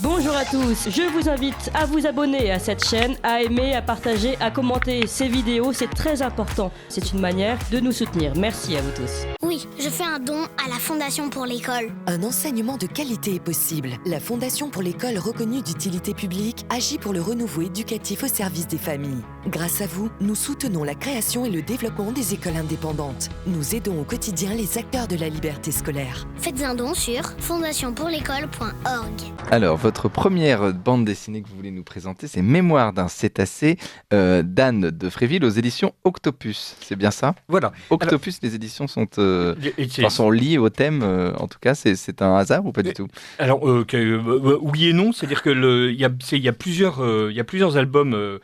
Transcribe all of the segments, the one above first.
Bonjour à tous, je vous invite à vous abonner à cette chaîne, à aimer, à partager, à commenter ces vidéos, c'est très important. C'est une manière de nous soutenir. Merci à vous tous. Oui, je fais un don à la Fondation pour l'école. Un enseignement de qualité est possible. La Fondation pour l'école reconnue d'utilité publique agit pour le renouveau éducatif au service des familles. Grâce à vous, nous soutenons la création et le développement des écoles indépendantes. Nous aidons au quotidien les acteurs de la liberté scolaire. Faites un don sur fondationpourlécole.org. Alors, votre première bande dessinée que vous voulez nous présenter, c'est Mémoire d'un cétacé d'Anne de Fréville aux éditions Octopus. C'est bien ça ? Voilà. Octopus, les éditions sont Alors, sont liées au thème, en tout cas, c'est un hasard ou pas du tout ? Alors, oui et non, c'est-à-dire que il y a plusieurs albums.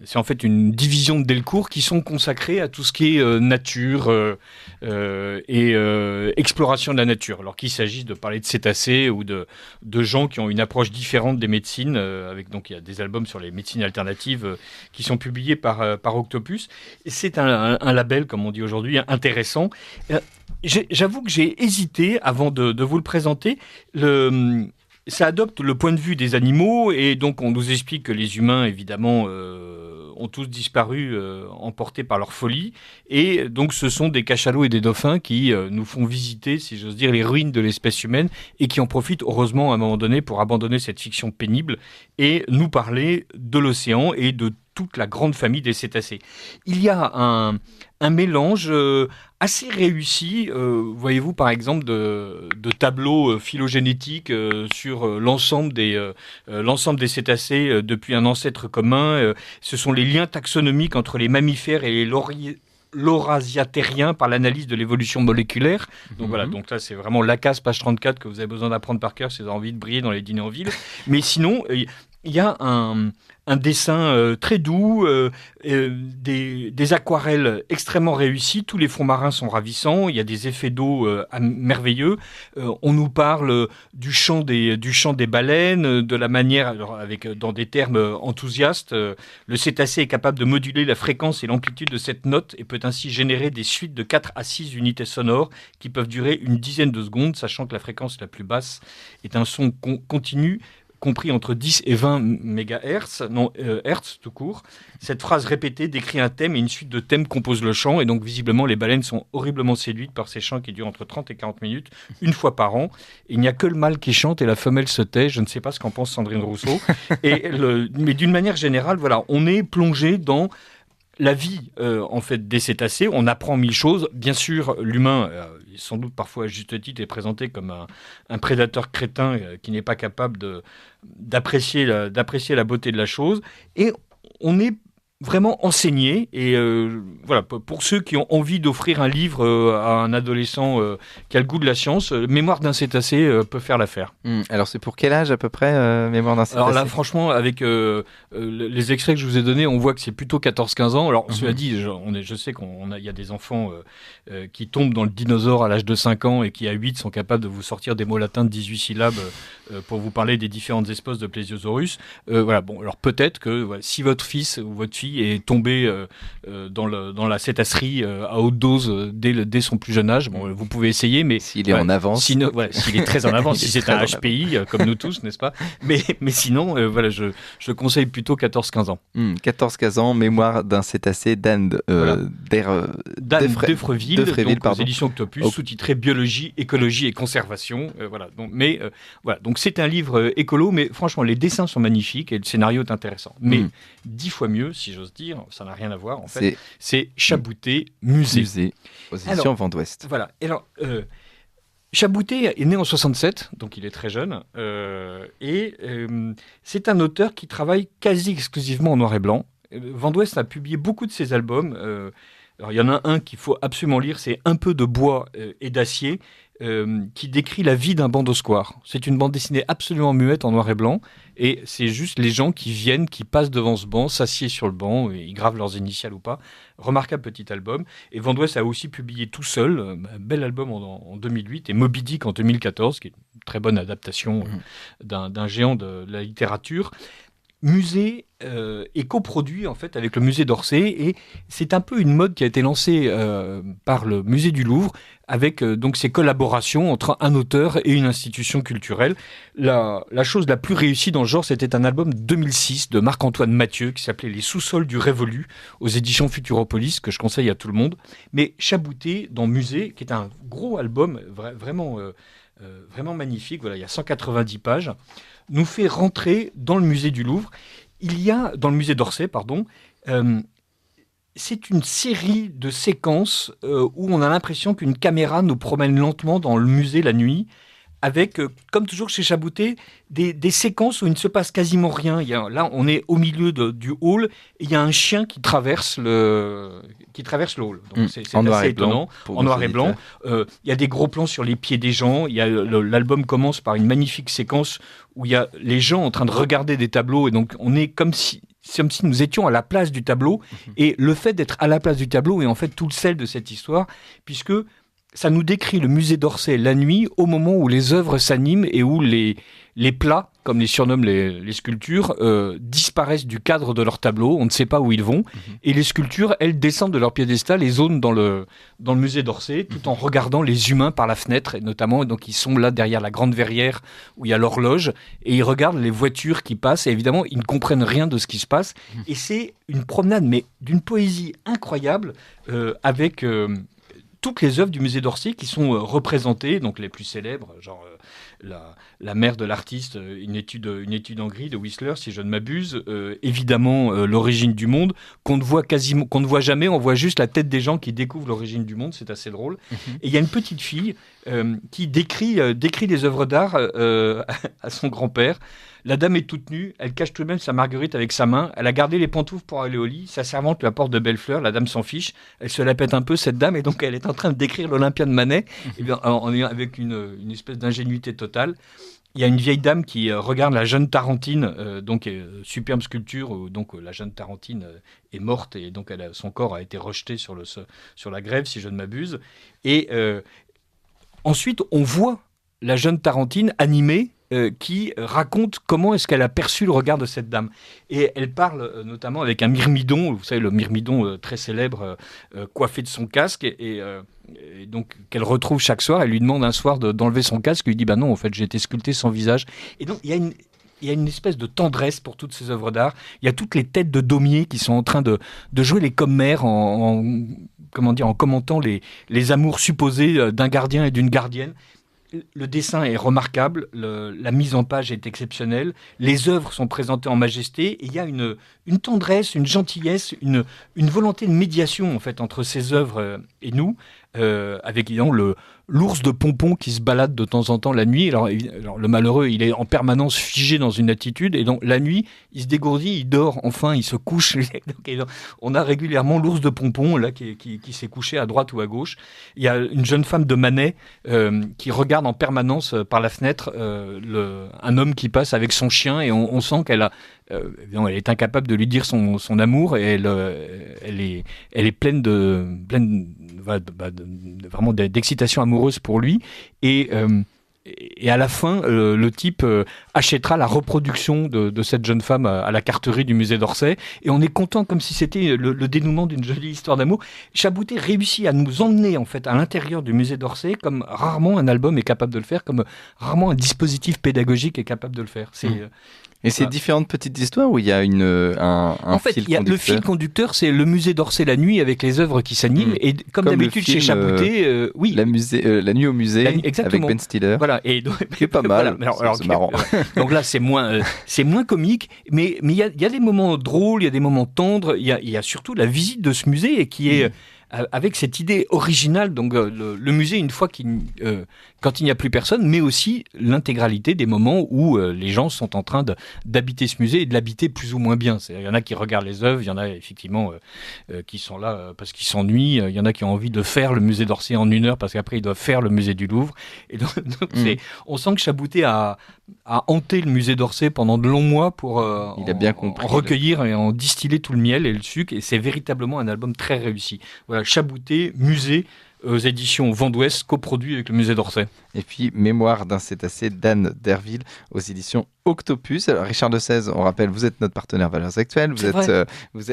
C'est en fait une division de Delcourt qui sont consacrés à tout ce qui est nature et exploration de la nature. Alors qu'il s'agisse de parler de cétacés ou de gens qui ont une approche différente des médecines, donc il y a des albums sur les médecines alternatives qui sont publiés par Octopus. Et c'est un label, comme on dit aujourd'hui, intéressant. J'avoue que j'ai hésité avant de vous le présenter. Ça adopte le point de vue des animaux et donc on nous explique que les humains, évidemment, ont tous disparu, emportés par leur folie. Et donc ce sont des cachalots et des dauphins qui nous font visiter, si j'ose dire, les ruines de l'espèce humaine et qui en profitent, heureusement, à un moment donné, pour abandonner cette fiction pénible et nous parler de l'océan et de toute la grande famille des cétacés. Il y a un mélange assez réussi, voyez-vous par exemple, de tableaux phylogénétiques sur l'ensemble des cétacés depuis un ancêtre commun. Ce sont les liens taxonomiques entre les mammifères et les l'eurasiatérien par l'analyse de l'évolution moléculaire. Donc voilà, donc là c'est vraiment Lacasse, page 34, que vous avez besoin d'apprendre par cœur si vous avez envie de briller dans les dîners en ville. Mais sinon, il y a un dessin très doux, des aquarelles extrêmement réussies, tous les fonds marins sont ravissants, il y a des effets d'eau merveilleux, on nous parle du chant des baleines, de la manière, alors dans des termes enthousiastes, le cétacé est capable de moduler la fréquence et l'amplitude de cette note et peut ainsi générer des suites de 4 à 6 unités sonores qui peuvent durer une dizaine de secondes, sachant que la fréquence la plus basse est un son continu compris entre 10 et 20 MHz, Hertz tout court. Cette phrase répétée décrit un thème et une suite de thèmes compose le chant. Et donc, visiblement, les baleines sont horriblement séduites par ces chants qui durent entre 30 et 40 minutes, une fois par an. Et il n'y a que le mâle qui chante et la femelle se tait. Je ne sais pas ce qu'en pense Sandrine Rousseau. Mais d'une manière générale, voilà, on est plongé dans la vie en fait des cétacés. On apprend 1000 choses. Bien sûr, l'humain, sans doute parfois à juste titre, est présenté comme un prédateur crétin qui n'est pas capable d'apprécier la beauté de la chose. Et on est vraiment enseigné. Et voilà, pour ceux qui ont envie d'offrir un livre à un adolescent qui a le goût de la science, Mémoire d'un cétacé peut faire l'affaire. Alors c'est pour quel âge à peu près, Mémoire d'un cétacé ? Alors là, franchement, avec les extraits que je vous ai donnés, on voit que c'est plutôt 14-15 ans. Alors cela dit, je sais qu'il y a des enfants qui tombent dans le dinosaure à l'âge de 5 ans et qui à 8 sont capables de vous sortir des mots latins de 18 syllabes pour vous parler des différentes espèces de plésiosaurus. Voilà, bon, alors peut-être que si votre fils ou votre fille est tombé dans la cétacérie à haute dose dès son plus jeune âge, bon, vous pouvez essayer, mais s'il est en avance, s'il est très en avance, si c'est un HPI comme nous tous, n'est-ce pas ? Mais sinon, voilà, je conseille plutôt 14-15 ans. 14-15 ans, Mémoire d'un cétacé d'Anne Defreville, aux pardon. éditions Octopus, sous-titré Biologie, écologie et conservation. Voilà. Donc c'est un livre écolo, mais franchement les dessins sont magnifiques et le scénario est intéressant. Mais 10 fois mieux, si j'ose dire, ça n'a rien à voir en fait. C'est Chabouté Musée aux éditions Vent d'Ouest. Voilà. Alors Chabouté est né en 67, donc il est très jeune, et c'est un auteur qui travaille quasi exclusivement en noir et blanc. Vent d'Ouest a publié beaucoup de ses albums. Alors il y en a un qu'il faut absolument lire, c'est Un peu de bois et d'acier, qui décrit la vie d'un banc square. C'est une bande dessinée absolument muette en noir et blanc, et c'est juste les gens qui viennent, qui passent devant ce banc, s'assiedent sur le banc, et ils gravent leurs initiales ou pas. Remarquable petit album. Et Vent d'Ouest a aussi publié tout seul, un bel album en 2008, et Moby Dick en 2014, qui est une très bonne adaptation d'un géant de la littérature. musée est coproduit en fait avec le musée d'Orsay, et c'est un peu une mode qui a été lancée par le musée du Louvre avec donc ces collaborations entre un auteur et une institution culturelle. La chose la plus réussie dans le genre, c'était un album 2006 de Marc-Antoine Mathieu qui s'appelait Les sous-sols du Révolu aux éditions Futuropolis, que je conseille à tout le monde. Mais Chabouté dans Musée, qui est un gros album vraiment magnifique, voilà, il y a 190 pages, nous fait rentrer dans le musée du Louvre. Il y a, dans le musée d'Orsay, pardon, c'est une série de séquences où on a l'impression qu'une caméra nous promène lentement dans le musée la nuit, avec, comme toujours chez Chabouté, des séquences où il ne se passe quasiment rien. Là, on est au milieu du hall, et il y a un chien qui traverse le hall. Donc c'est assez étonnant. En noir et blanc. Il y a des gros plans sur les pieds des gens. L'album commence par une magnifique séquence où il y a les gens en train de regarder des tableaux, et donc on est comme si nous étions à la place du tableau. Et le fait d'être à la place du tableau est en fait tout le sel de cette histoire, puisque ça nous décrit le musée d'Orsay la nuit, au moment où les œuvres s'animent et où les plats, comme les surnomment les sculptures, disparaissent du cadre de leur tableau. On ne sait pas où ils vont. Et les sculptures, elles, descendent de leur piédestal et zonent dans le musée d'Orsay, tout en regardant les humains par la fenêtre. Et notamment, donc, ils sont là derrière la grande verrière où il y a l'horloge, et ils regardent les voitures qui passent. Et évidemment, ils ne comprennent rien de ce qui se passe. Et c'est une promenade, mais d'une poésie incroyable, avec toutes les œuvres du musée d'Orsay qui sont représentées, donc les plus célèbres, genre la mère de l'artiste, une étude en gris de Whistler, si je ne m'abuse, évidemment l'origine du monde, qu'on ne voit jamais, on voit juste la tête des gens qui découvrent l'origine du monde, c'est assez drôle. Et il y a une petite fille qui décrit les œuvres d'art à son grand-père. La dame est toute nue, elle cache tout de même sa marguerite avec sa main, elle a gardé les pantoufles pour aller au lit, sa servante lui apporte de belles fleurs, la dame s'en fiche, elle se la pète un peu cette dame, et donc elle est en train de décrire l'Olympia de Manet, et bien, avec une espèce d'ingénuité totale. Il y a une vieille dame qui regarde la jeune Tarentine, superbe sculpture, où donc la jeune Tarentine est morte, et donc son corps a été rejeté sur la grève, si je ne m'abuse. Et ensuite, on voit la jeune Tarentine animée, qui raconte comment est-ce qu'elle a perçu le regard de cette dame. Et elle parle notamment avec un myrmidon, vous savez, le myrmidon très célèbre, coiffé de son casque, et donc qu'elle retrouve chaque soir. Elle lui demande un soir d'enlever son casque, il lui dit « Bah non, en fait, j'ai été sculpté sans visage ». Et donc, il y a une espèce de tendresse pour toutes ces œuvres d'art. Il y a toutes les têtes de Daumier qui sont en train de jouer les commères en commentant les amours supposés d'un gardien et d'une gardienne. Le dessin est remarquable, la mise en page est exceptionnelle, les œuvres sont présentées en majesté, et il y a une tendresse, une gentillesse, une volonté de médiation en fait entre ces œuvres et nous, avec évidemment l'ours de Pompon qui se balade de temps en temps la nuit. Alors le malheureux, il est en permanence figé dans une attitude, et donc la nuit, il se dégourdit, il dort, enfin il se couche. Donc, on a régulièrement l'ours de Pompon là qui s'est couché à droite ou à gauche. Il y a une jeune femme de Manet qui regarde en permanence par la fenêtre un homme qui passe avec son chien, et on sent qu'elle est incapable de lui dire son amour, et elle est pleine vraiment d'excitation amoureuse pour lui, et à la fin le type achètera la reproduction de cette jeune femme à la carterie du musée d'Orsay, et on est content comme si c'était le dénouement d'une jolie histoire d'amour. Chabouté réussit à nous emmener en fait à l'intérieur du musée d'Orsay comme rarement un album est capable de le faire, comme rarement un dispositif pédagogique est capable de le faire. Et c'est différentes petites histoires où il y a un en fait, fil il y a conducteur. le fil conducteur, c'est le musée d'Orsay la nuit avec les œuvres qui s'animent, et comme d'habitude chez Chabouté, oui. La nuit au musée exactement. avec Ben Stiller. Voilà, et donc, qui est pas mal. Voilà, c'est marrant. Donc là, c'est moins comique, mais il y a des moments drôles, il y a des moments tendres, il y a surtout la visite de ce musée qui est avec cette idée originale, donc le musée une fois quand il n'y a plus personne, mais aussi l'intégralité des moments où les gens sont en train d'habiter ce musée et de l'habiter plus ou moins bien. Il y en a qui regardent les œuvres, il y en a effectivement qui sont là parce qu'ils s'ennuient, il y en a qui ont envie de faire le musée d'Orsay en 1 heure parce qu'après ils doivent faire le musée du Louvre. Et donc on sent que Chabouté a hanté le musée d'Orsay pendant de longs mois pour il a bien compris, en recueillir et en distiller tout le miel et le sucre, et c'est véritablement un album très réussi. Voilà, Chabouté, musée, aux éditions Vent d'Ouest, coproduit avec le musée d'Orsay. Et puis Mémoire d'un cétacé d'Anne Derville aux éditions Octopus. Alors Richard de Sèze, on rappelle, vous êtes notre partenaire Valeurs Actuelles.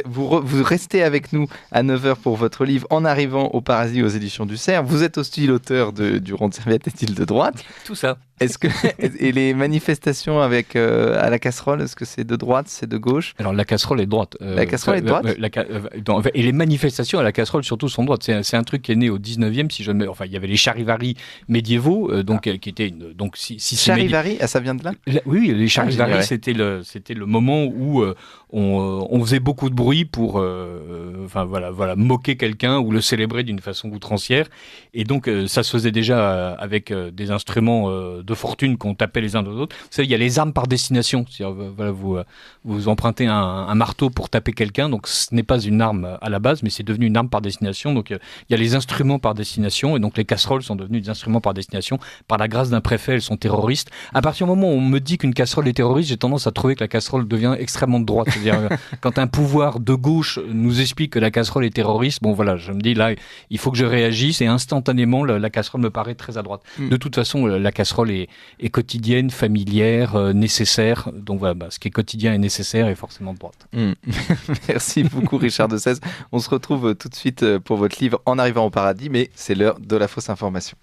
Vous restez avec nous à 9h pour votre livre En arrivant au paradis aux éditions du Cerf. Vous êtes aussi l'auteur du Rond de serviette est-il de droite? Tout ça. Et les manifestations avec à la casserole, est-ce que c'est de droite, c'est de gauche? Alors la casserole est de droite. La casserole est de droite. Et les manifestations à la casserole surtout sont de droite. C'est un truc qui est né au 19e, si je me... Enfin, il y avait les charivaris médiévaux, qui étaient Charivari, ça vient de là? Oui, les charivaris, c'était le moment où on faisait beaucoup de bruit pour moquer quelqu'un ou le célébrer d'une façon outrancière. Et donc ça se faisait déjà avec des instruments de fortune qu'on tapait les uns aux autres. Vous savez, il y a les armes par destination. Vous empruntez un marteau pour taper quelqu'un, donc ce n'est pas une arme à la base, mais c'est devenu une arme par destination. Donc il y a les instruments par destination, et donc les casseroles sont devenues des instruments par destination. Par la grâce d'un préfet, elles sont terroristes. À partir du moment où on me dit qu'une casserole est terroriste, j'ai tendance à trouver que la casserole devient extrêmement de droite. C'est-à-dire quand un pouvoir de gauche nous explique que la casserole est terroriste, bon voilà, je me dis là, il faut que je réagisse, et instantanément la casserole me paraît très à droite. De toute façon, la casserole est quotidienne, familière, nécessaire. Donc voilà, ce qui est quotidien et nécessaire est forcément de droite. Merci beaucoup Richard de Sèze. On se retrouve tout de suite pour votre livre En arrivant au paradis, mais c'est l'heure de la fausse information.